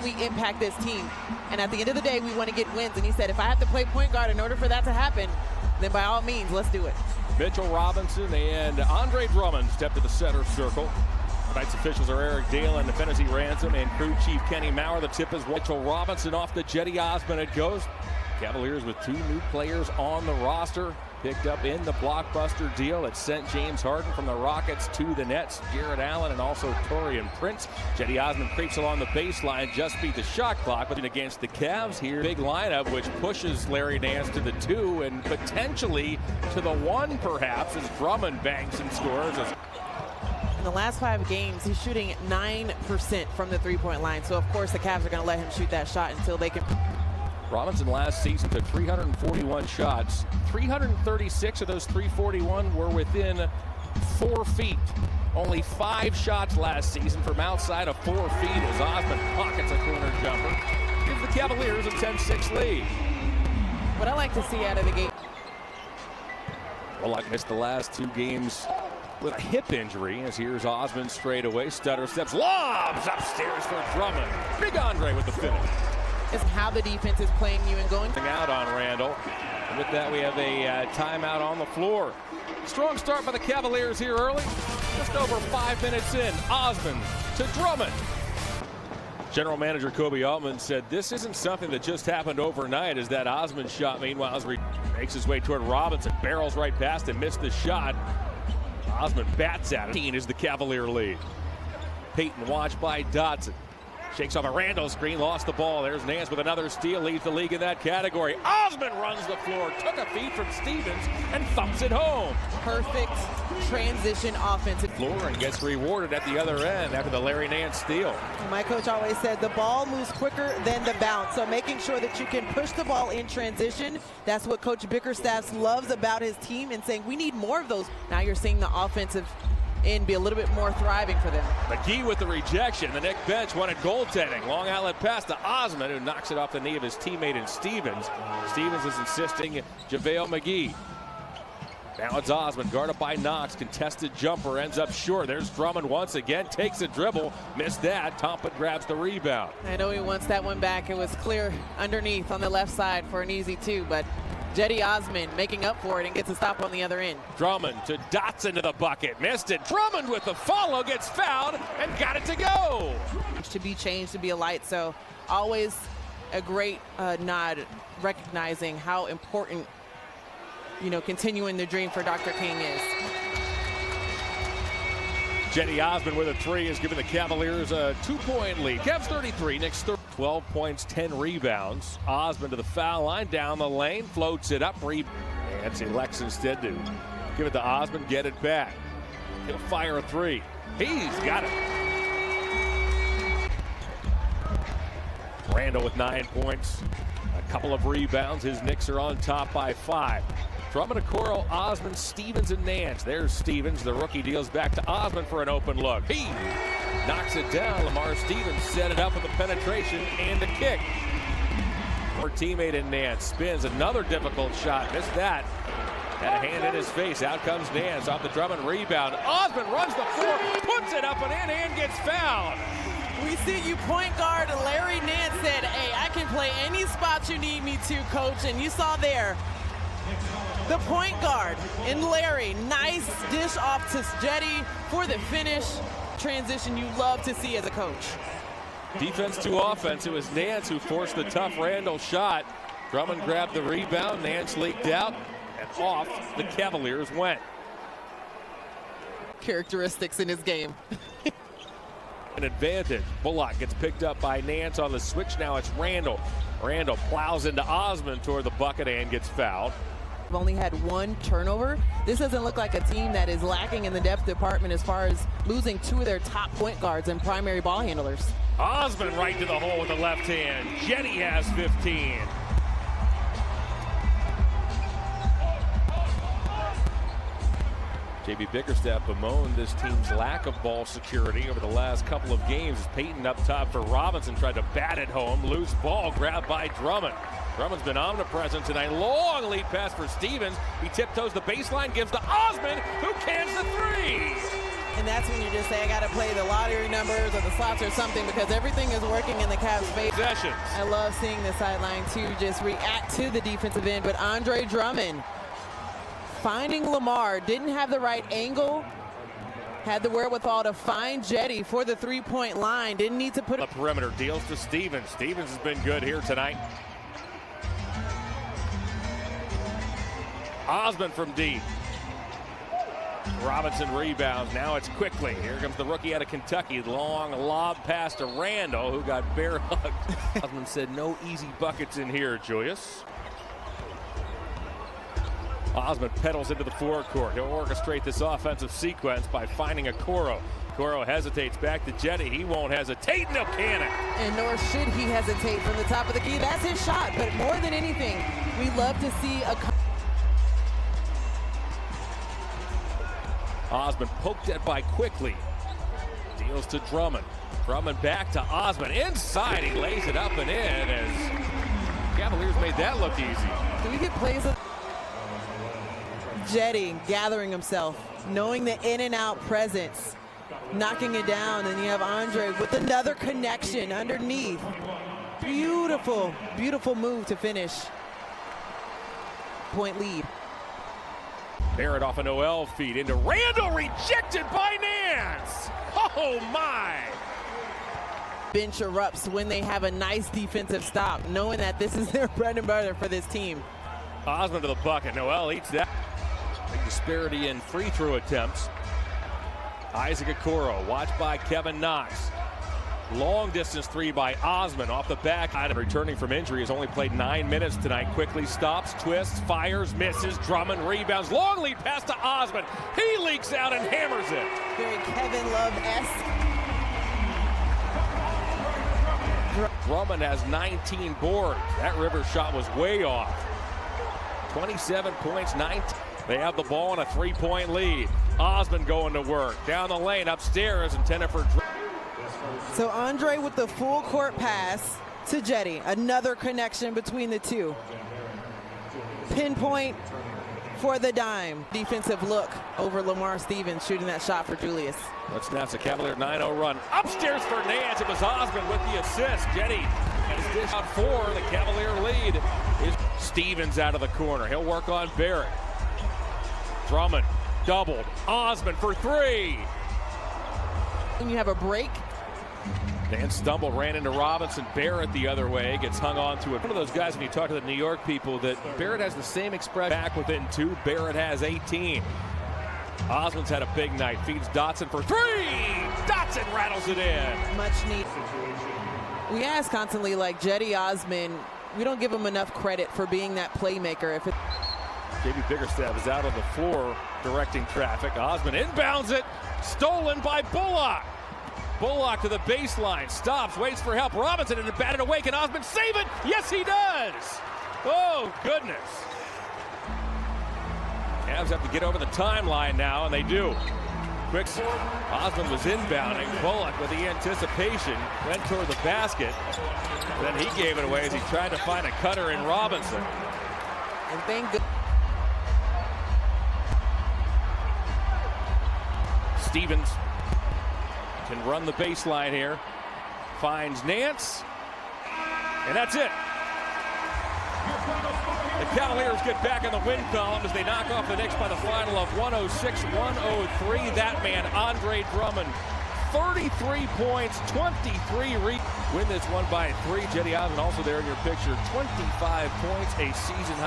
we impact this team? And at the end of the day, we want to get wins. And he said, if I have to play point guard in order for that to happen, then by all means, let's do it. Mitchell Robinson and Andre Drummond step to the center circle. Tonight's officials are Eric Dale and Fantasy Ransom and crew chief Kenny Maurer. The tip is Mitchell Robinson off to Cedi Osman. It goes. Cavaliers with 2 new players on the roster. Picked up in the blockbuster deal that sent James Harden from the Rockets to the Nets. Jarrett Allen and also Taurean Prince. Cedi Osman creeps along the baseline, just beat the shot clock. But against the Cavs here, big lineup which pushes Larry Nance to the 2 and potentially to the 1 perhaps as Drummond banks and scores. In the last 5 games, he's shooting 9% from the three-point line. So, of course, the Cavs are going to let him shoot that shot until they can. Robinson last season took 341 shots. 336 of those 341 were within 4 feet. Only 5 shots last season from outside of 4 feet as Osman pockets a corner jumper. Gives the Cavaliers a 10-6 lead. What I like to see out of the game. Bullock missed the last 2 games with a hip injury, as here's Osman straight away. Stutter steps, lobs upstairs for Drummond. Big Andre with the finish. Is how the defense is playing you and going out on Randall. And with that, we have a timeout on the floor. Strong start by the Cavaliers here early. Just over 5 minutes in. Osman to Drummond. General Manager Kobe Altman said this isn't something that just happened overnight, as that Osman shot, meanwhile, makes his way toward Robinson. Barrels right past him, missed the shot. Osman bats at it. Is the Cavalier lead. Payton watched by Dotson. Shakes off a Randall screen, lost the ball. There's Nance with another steal, leads the league in that category. Osman runs the floor, took a feed from Stevens, and thumps it home. Perfect transition offensive floor and gets rewarded at the other end after the Larry Nance steal. My coach always said the ball moves quicker than the bounce, so making sure that you can push the ball in transition, that's what Coach Bickerstaff loves about his team, and saying we need more of those. Now you're seeing the offensive end be a little bit more thriving for them. McGee with the rejection. The Knicks bench wanted goaltending. Long outlet pass to Osman, who knocks it off the knee of his teammate in Stevens. Stevens is insisting JaVale McGee. Now it's Osman, guarded by Knox. Contested jumper, ends up short. There's Drummond once again, takes a dribble. Missed that. Tompkins grabs the rebound. I know he wants that one back. It was clear underneath on the left side for an easy 2, but Cedi Osman making up for it and gets a stop on the other end. Drummond to Dotson to the bucket. Missed it. Drummond with the follow, gets fouled and got it to go. To be changed, to be a light. So always a great nod recognizing how important, continuing the dream for Dr. King is. Cedi Osman with a 3 is giving the Cavaliers a 2-point lead. Cavs 33, Knicks 12 points, 10 rebounds. Osman to the foul line, down the lane, floats it up. Nance elects instead to give it to Osman, get it back. He'll fire a 3. He's got it. Randall with 9 points, a couple of rebounds. His Knicks are on top by 5. Drummond, Okoro, Osman, Stevens, and Nance. There's Stevens. The rookie deals back to Osman for an open look. He knocks it down. Lamar Stevens set it up with a penetration and a kick. Our teammate in Nance spins. Another difficult shot. Missed that. Had a hand in his face. Out comes Nance off the Drummond rebound. Osman runs the floor, puts it up and in, and gets fouled. We see you point guard. Larry Nance said, hey, I can play any spot you need me to, coach. And you saw there, the point guard in Larry. Nice dish off to Cedi for the finish. Transition you love to see as a coach. Defense to offense. It was Nance who forced the tough Randall shot. Drummond grabbed the rebound. Nance leaked out, and off the Cavaliers went. Characteristics in his game. An advantage. Bullock gets picked up by Nance on the switch. Now it's Randall. Randall plows into Osman toward the bucket and gets fouled. We've only had 1 turnover. This doesn't look like a team that is lacking in the depth department as far as losing 2 of their top point guards and primary ball handlers. Osman right to the hole with the left hand. Cedi has 15. JB Bickerstaff bemoaned this team's lack of ball security over the last couple of games. Payton up top for Robinson, tried to bat it home. Loose ball grabbed by Drummond. Drummond's been omnipresent tonight. Long lead pass for Stevens. He tiptoes the baseline, gives to Osman, who cans the 3. And that's when you just say, I got to play the lottery numbers or the slots or something, because everything is working in the Cavs' favor. Possessions. I love seeing the sideline, too, just react to the defensive end. But Andre Drummond finding Lamar, didn't have the right angle, had the wherewithal to find Cedi for the three-point line. Didn't need to put the perimeter, deals to Stevens. Stevens has been good here tonight. Osman from deep. Robinson rebounds. Now it's quickly. Here comes the rookie out of Kentucky. Long lob pass to Randall, who got bear hugged. Osman said no easy buckets in here, Julius. Osman pedals into the forecourt. He'll orchestrate this offensive sequence by finding Okoro. Okoro hesitates back to Cedi. He won't hesitate. No cannon. And nor should he hesitate from the top of the key. That's his shot. But more than anything, we love to see a... Osman poked at by quickly. Deals to Drummond. Drummond back to Osman. Inside, he lays it up and in as Cavaliers made that look easy. Do we get plays of Cedi gathering himself, knowing the in and out presence, knocking it down, and you have Andre with another connection underneath. Beautiful, beautiful move to finish. Point lead. Barrett off a Noel feed into Randall, rejected by Nance. Oh my! Bench erupts when they have a nice defensive stop, knowing that this is their bread and butter for this team. Osman to the bucket. Noel eats that. Big disparity in free throw attempts. Isaac Okoro, watched by Kevin Knox. Long distance three by Osman off the back. Returning from injury, has only played 9 minutes tonight. Quickly stops, twists, fires, misses. Drummond rebounds. Long lead pass to Osman. He leaks out and hammers it. Very Kevin Love-esque. Drummond has 19 boards. That Rivers shot was way off. 27 points, 19. They have the ball in a 3-point lead. Osman going to work. Down the lane, upstairs, intended for... So Andre with the full court pass to Cedi. Another connection between the two. Pinpoint for the dime. Defensive look over Lamar Stevens shooting that shot for Julius. Let's announce a Cavalier 9-0 run. Upstairs for Nance. It was Osman with the assist. Cedi has dished out 4. The Cavalier lead is Stevens out of the corner. He'll work on Barrett. Drummond doubled. Osman for 3. When you have a break, Dan stumbled, ran into Robinson. Barrett the other way, gets hung on to it. One of those guys, when you talk to the New York people, that Barrett has the same expression. Back within 2, Barrett has 18. Osman's had a big night. Feeds Dotson for 3. Dotson rattles it in. Much need. We ask constantly, like Cedi Osman, we don't give him enough credit for being that playmaker. If it... JB Biggerstaff is out on the floor directing traffic. Osman inbounds it. Stolen by Bullock. Bullock to the baseline, stops, waits for help. Robinson and batted away. Can Osman save it? Yes, he does. Oh, goodness. Cavs have to get over the timeline now, and they do. Quick, Osman was inbounding. Bullock with the anticipation went toward the basket. Then he gave it away as he tried to find a cutter in Robinson. And thank goodness. Stevens can run the baseline here. Finds Nance. And that's it. The Cavaliers get back in the win column as they knock off the Knicks by the final of 106-103. That man, Andre Drummond, 33 points, 23 win this one by 3. Cedi Osman also there in your picture, 25 points, a season high.